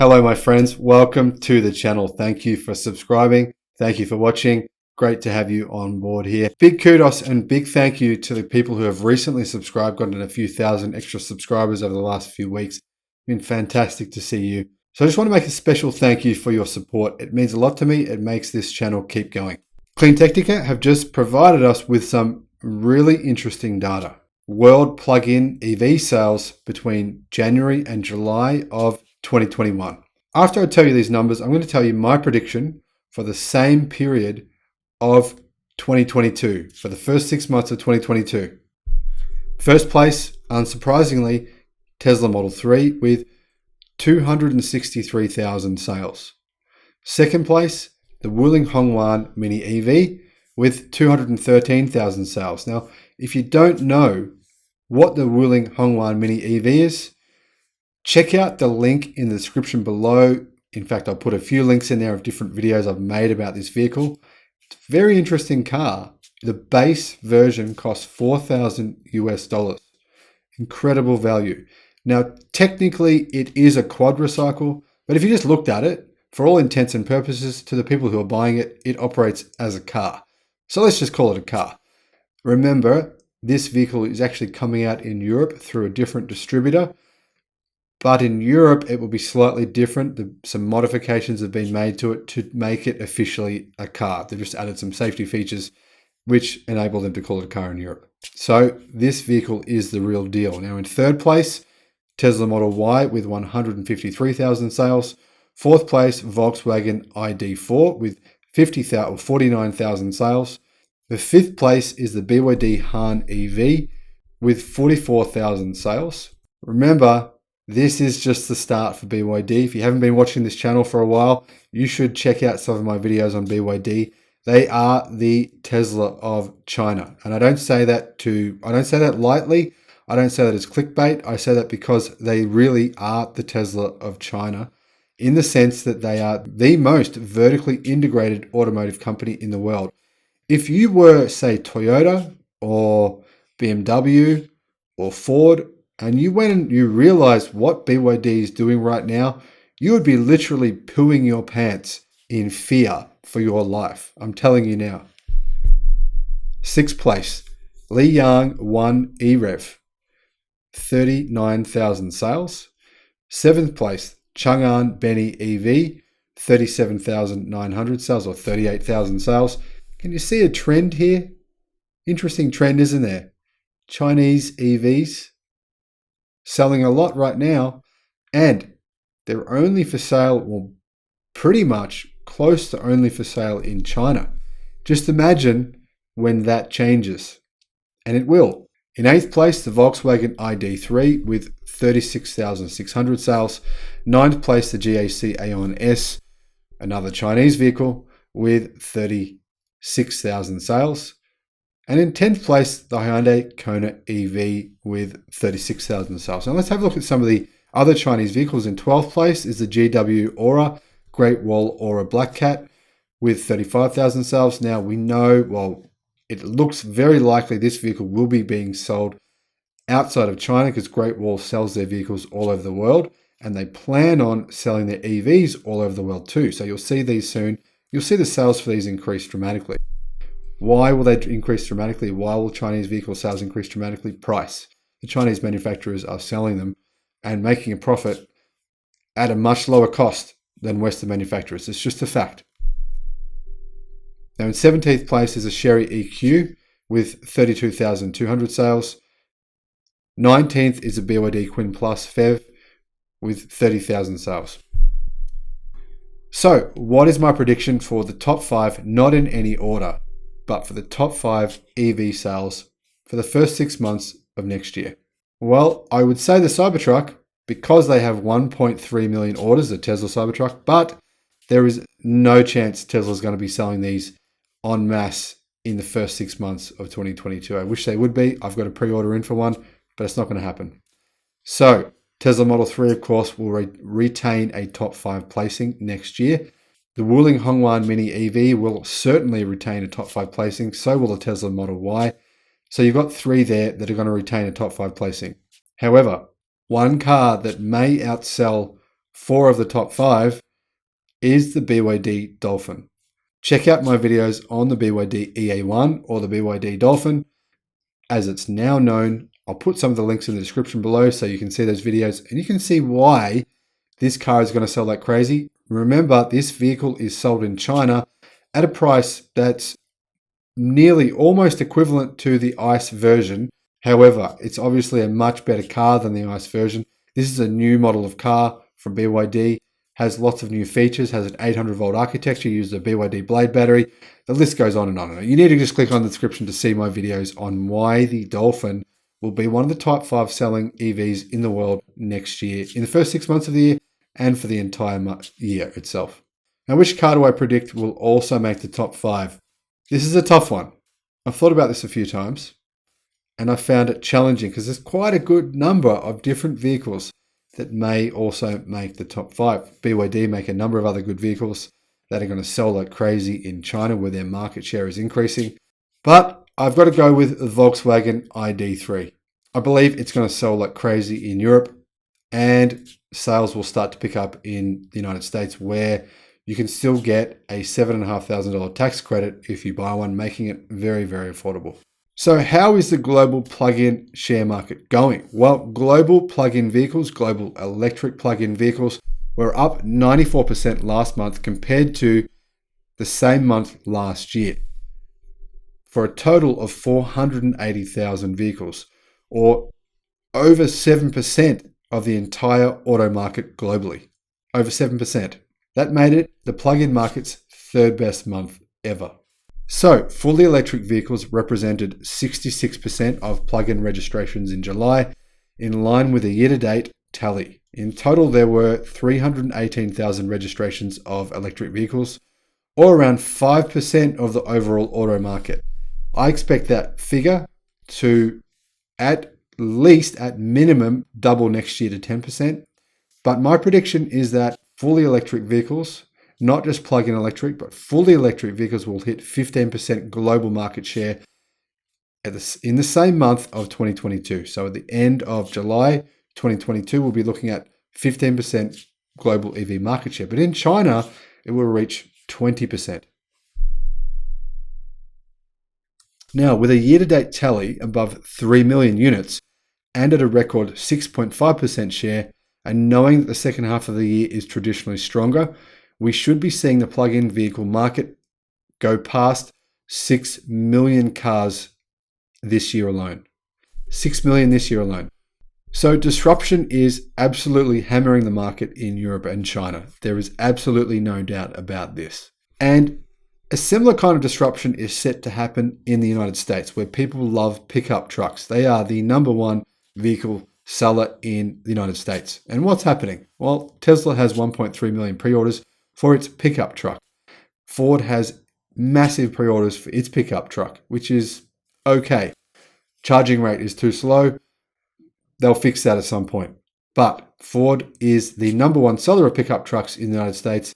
Hello, my friends. Welcome to the channel. Thank you for subscribing. Thank you for watching. Great to have you on board here. Big kudos and big thank you to the people who have recently subscribed, gotten a few thousand extra subscribers over the last few weeks. Been fantastic to see you. So I just want to make a special thank you for your support. It means a lot to me. It makes this channel keep going. Cleantechnica have just provided us with some really interesting data. World plug-in EV sales between January and July of 2021. After I tell you these numbers, I'm going to tell you my prediction for the same period of 2022, for the first 6 months of 2022. First place, unsurprisingly, Tesla Model 3 with 263,000 sales. Second place, the Wuling Hongguang Mini EV with 213,000 sales. Now, if you don't know what the Wuling Hongguang Mini EV is, check out the link in the description below. In fact, I'll put a few links in there of different videos I've made about this vehicle. It's a very interesting car. The base version costs $4,000 US. Incredible value. Now, technically, it is a quadricycle, but if you just looked at it, for all intents and purposes, to the people who are buying it, it operates as a car. So let's just call it a car. Remember, this vehicle is actually coming out in Europe through a different distributor. But in Europe, it will be slightly different. Some modifications have been made to it to make it officially a car. They've just added some safety features which enable them to call it a car in Europe. So this vehicle is the real deal. Now in third place, Tesla Model Y with 153,000 sales. Fourth place, Volkswagen ID4 with 49,000 sales. The fifth place is the BYD Han EV with 44,000 sales. Remember, this is just the start for BYD. If you haven't been watching this channel for a while, you should check out some of my videos on BYD. They are the Tesla of China. And I don't say that lightly. I don't say that as clickbait. I say that because they really are the Tesla of China, in the sense that they are the most vertically integrated automotive company in the world. If you were, say, Toyota or BMW or Ford, and you went and you realized what BYD is doing right now, you would be literally pooing your pants in fear for your life. I'm telling you now. Sixth place, Liang 1 EREV, 39,000 sales. Seventh place, Chang'an Benny EV, 37,900 sales or 38,000 sales. Can you see a trend here? Interesting trend, isn't there? Chinese EVs selling a lot right now, and they're only for sale, well, pretty much close to only for sale in China. Just imagine when that changes, and it will. In eighth place, the Volkswagen ID3 with 36,600 sales. Ninth place, the GAC Aeon S, another Chinese vehicle, with 36,000 sales. And in 10th place, the Hyundai Kona EV with 36,000 sales. Now let's have a look at some of the other Chinese vehicles. In 12th place is the GW Aura, Great Wall Aura Black Cat with 35,000 sales. Now we know, well, it looks very likely this vehicle will be being sold outside of China because Great Wall sells their vehicles all over the world, and they plan on selling their EVs all over the world too. So you'll see these soon. You'll see the sales for these increase dramatically. Why will they increase dramatically? Why will Chinese vehicle sales increase dramatically? Price. The Chinese manufacturers are selling them and making a profit at a much lower cost than Western manufacturers. It's just a fact. Now in 17th place is a Chery EQ with 32,200 sales. 19th is a BYD Quin Plus PHEV with 30,000 sales. So what is my prediction for the top 5, not in any order, but for the top 5 EV sales for the first 6 months of next year? Well, I would say the Cybertruck, because they have 1.3 million orders, the Tesla Cybertruck, but there is no chance Tesla's going to be selling these en masse in the first 6 months of 2022. I wish they would be. I've got a pre-order in for one, but it's not going to happen. So Tesla Model 3, of course, will retain a top 5 placing next year. The Wuling Hongguang Mini EV will certainly retain a top 5 placing. So will the Tesla Model Y. So you've got 3 there that are going to retain a top 5 placing. However, one car that may outsell 4 of the top 5 is the BYD Dolphin. Check out my videos on the BYD EA1 or the BYD Dolphin, as it's now known. I'll put some of the links in the description below so you can see those videos and you can see why this car is going to sell like crazy. Remember, this vehicle is sold in China at a price that's nearly almost equivalent to the ICE version. However, it's obviously a much better car than the ICE version. This is a new model of car from BYD, has lots of new features, has an 800 volt architecture, uses a BYD Blade battery. The list goes on and on and on. You need to just click on the description to see my videos on why the Dolphin will be one of the top 5 selling EVs in the world next year, in the first 6 months of the year and for the entire year itself. Now, which car do I predict will also make the top 5? This is a tough one. I've thought about this a few times and I found it challenging because there's quite a good number of different vehicles that may also make the top 5. BYD make a number of other good vehicles that are going to sell like crazy in China where their market share is increasing. But I've got to go with the Volkswagen ID.3. I believe it's going to sell like crazy in Europe and sales will start to pick up in the United States, where you can still get a $7,500 tax credit if you buy one, making it very, very affordable. So how is the global plug-in share market going? Well, global plug-in vehicles, global electric plug-in vehicles were up 94% last month compared to the same month last year, for a total of 480,000 vehicles, or over 7% of the entire auto market globally. Over 7%. That made it the plug-in market's 3rd best month ever. So, fully electric vehicles represented 66% of plug-in registrations in July, in line with a year-to-date tally. In total, there were 318,000 registrations of electric vehicles, or around 5% of the overall auto market. I expect that figure to at minimum double next year to 10%. But my prediction is that fully electric vehicles, not just plug-in electric, but fully electric vehicles will hit 15% global market share in the same month of 2022. So at the end of July 2022, we'll be looking at 15% global EV market share. But in China, it will reach 20%. Now, with a year-to-date tally above 3 million units and at a record 6.5% share, and knowing that the second half of the year is traditionally stronger, we should be seeing the plug-in vehicle market go past 6 million cars this year alone. 6 million this year alone. So disruption is absolutely hammering the market in Europe and China. There is absolutely no doubt about this. And a similar kind of disruption is set to happen in the United States, where people love pickup trucks. They are the number one vehicle seller in the United States. And what's happening? Well, Tesla has 1.3 million pre-orders for its pickup truck. Ford has massive pre-orders for its pickup truck, which is okay. Charging rate is too slow. They'll fix that at some point. But Ford is the number one seller of pickup trucks in the United States,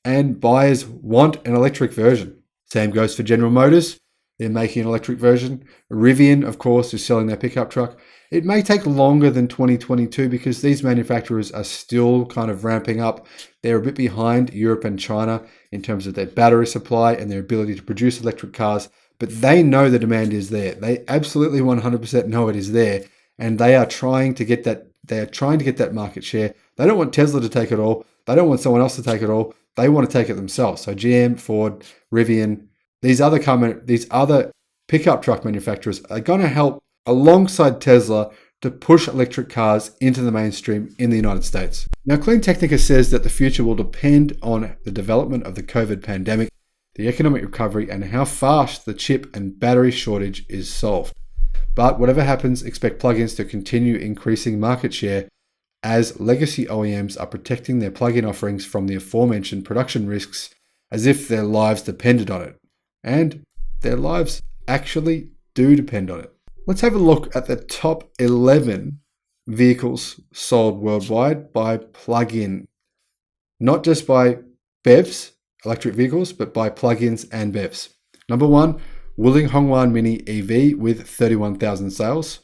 and buyers want an electric version. Same goes for General Motors. They're making an electric version. Rivian, of course, is selling their pickup truck. It may take longer than 2022 because these manufacturers are still kind of ramping up. They're a bit behind Europe and China in terms of their battery supply and their ability to produce electric cars, but they know the demand is there. They absolutely 100% know it is there, and they are trying to get that. They are trying to get that market share. They don't want Tesla to take it all. They don't want someone else to take it all. They want to take it themselves. So GM, Ford, Rivian, these other pickup truck manufacturers are going to help alongside Tesla to push electric cars into the mainstream in the United States. Now, Cleantechnica says that the future will depend on the development of the COVID pandemic, the economic recovery, and how fast the chip and battery shortage is solved. But whatever happens, expect plugins to continue increasing market share as legacy OEMs are protecting their plug-in offerings from the aforementioned production risks as if their lives depended on it. And their lives actually do depend on it. Let's have a look at the top 11 vehicles sold worldwide by plug-in. Not just by BEVs, electric vehicles, but by plug-ins and BEVs. Number 1, Wuling Hongguang Mini EV with 31,000 sales.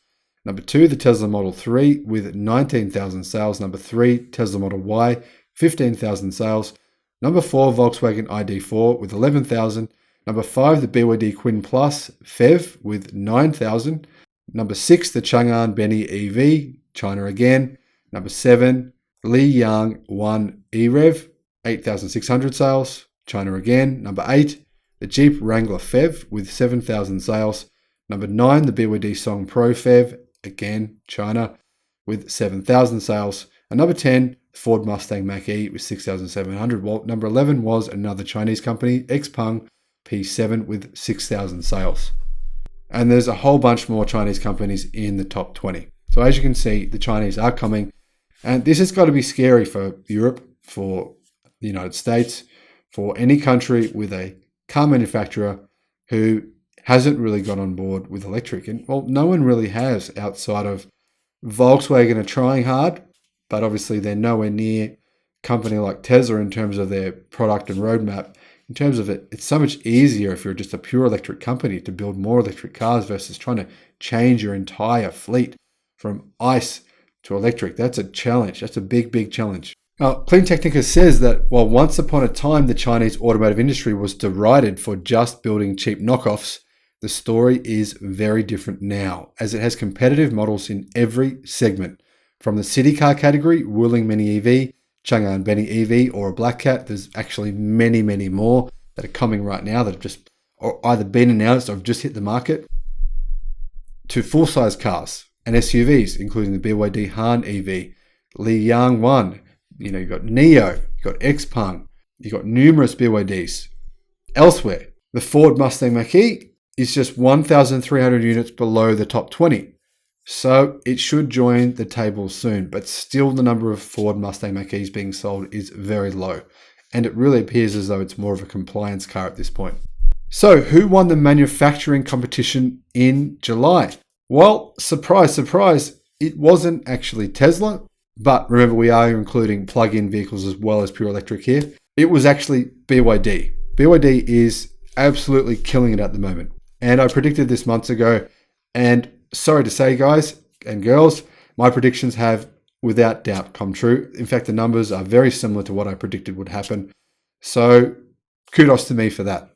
Number 2, the Tesla Model 3 with 19,000 sales. Number 3, Tesla Model Y, 15,000 sales. Number 4, Volkswagen ID4 with 11,000. Number 5, the BYD Yuan Plus PHEV with 9,000. Number 6, the Chang'an Mini EV, China again. Number 7, Lijiang 1 EREV, 8,600 sales, China again. Number 8, the Jeep Wrangler PHEV with 7,000 sales. Number 9, the BYD Song Pro PHEV, again, China, with 7,000 sales. And number 10, Ford Mustang Mach-E with 6,700. Well, number 11 was another Chinese company, XPeng P7 with 6,000 sales. And there's a whole bunch more Chinese companies in the top 20. So as you can see, the Chinese are coming. And this has got to be scary for Europe, for the United States, for any country with a car manufacturer who hasn't really got on board with electric. And well, no one really has outside of Volkswagen are trying hard, but obviously they're nowhere near a company like Tesla in terms of their product and roadmap. In terms of it, it's so much easier if you're just a pure electric company to build more electric cars versus trying to change your entire fleet from ICE to electric. That's a challenge. That's a big, big challenge. Now, Cleantechnica says that while once upon a time the Chinese automotive industry was derided for just building cheap knockoffs, the story is very different now, as it has competitive models in every segment. From the city car category, Wuling Mini EV, Chang'an Mini EV, or a Black Cat, there's actually many, many more that are coming right now that have just either been announced or have just hit the market, to full-size cars and SUVs, including the BYD Han EV, Lijiang 1, you've got NIO, you've got XPeng, you've got numerous BYDs. Elsewhere, the Ford Mustang Mach-E is just 1,300 units below the top 20. So it should join the table soon, but still the number of Ford Mustang Mach-E's being sold is very low. And it really appears as though it's more of a compliance car at this point. So who won the manufacturing competition in July? Well, surprise, surprise, it wasn't actually Tesla. But remember, we are including plug-in vehicles as well as pure electric here. It was actually BYD. BYD is absolutely killing it at the moment. And I predicted this months ago. And sorry to say, guys and girls, my predictions have without doubt come true. In fact, the numbers are very similar to what I predicted would happen. So kudos to me for that.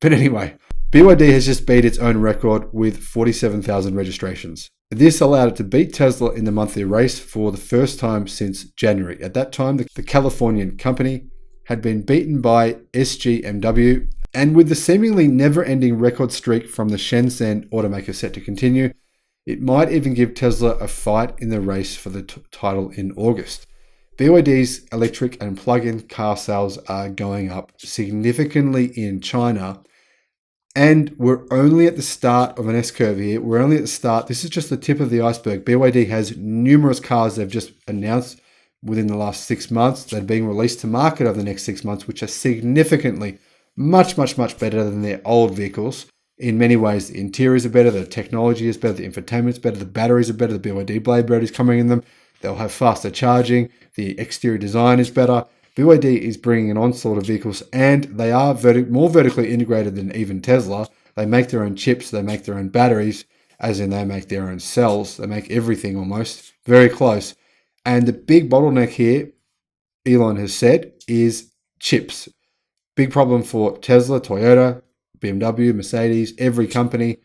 But anyway, BYD has just beat its own record with 47,000 registrations. This allowed it to beat Tesla in the monthly race for the first time since January. At that time, the Californian company had been beaten by SGMW, and with the seemingly never-ending record streak from the Shenzhen automaker set to continue, it might even give Tesla a fight in the race for the title in August. BYD's electric and plug-in car sales are going up significantly in China, and we're only at the start of an S-curve here. We're only at the start. This is just the tip of the iceberg. BYD has numerous cars they've just announced within the last 6 months that are being released to market over the next 6 months, which are significantly much better than their old vehicles. In many ways, the interiors are better, the technology is better, the infotainment's better, the batteries are better, the BYD Blade is coming in them. They'll have faster charging, the exterior design is better. BYD is bringing an onslaught of vehicles, and they are more vertically integrated than even Tesla. They make their own chips, they make their own batteries, as in they make their own cells. They make everything almost, very close. And the big bottleneck here, Elon has said, is chips. Big problem for Tesla, Toyota, BMW, Mercedes, every company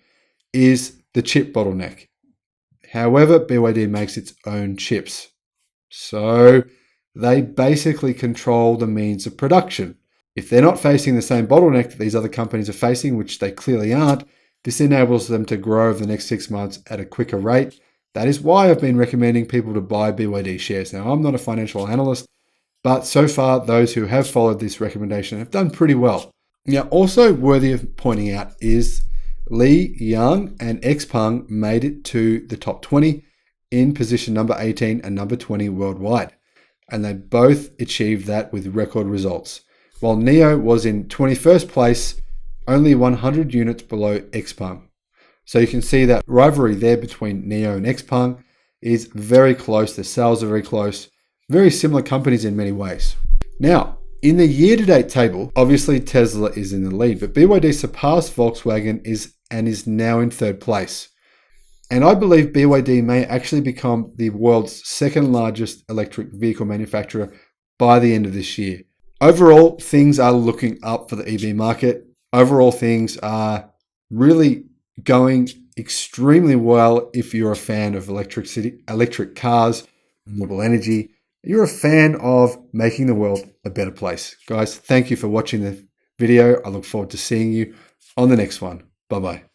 is the chip bottleneck. However, BYD makes its own chips. So they basically control the means of production. If they're not facing the same bottleneck that these other companies are facing, which they clearly aren't, this enables them to grow over the next 6 months at a quicker rate. That is why I've been recommending people to buy BYD shares. Now, I'm not a financial analyst, but so far, those who have followed this recommendation have done pretty well. Now, also worthy of pointing out is Lijiang and XPeng made it to the top 20 in position number 18 and number 20 worldwide. And they both achieved that with record results. While NIO was in 21st place, only 100 units below XPeng. So you can see that rivalry there between NIO and XPeng is very close. The sales are very close. Very similar companies in many ways. Now, in the year-to-date table, obviously Tesla is in the lead, but BYD surpassed Volkswagen and is now in third place. And I believe BYD may actually become the world's second largest electric vehicle manufacturer by the end of this year. Overall, things are looking up for the EV market. Overall, things are really going extremely well if you're a fan of electric cars, renewable energy. You're a fan of making the world a better place. Guys, thank you for watching the video. I look forward to seeing you on the next one. Bye-bye.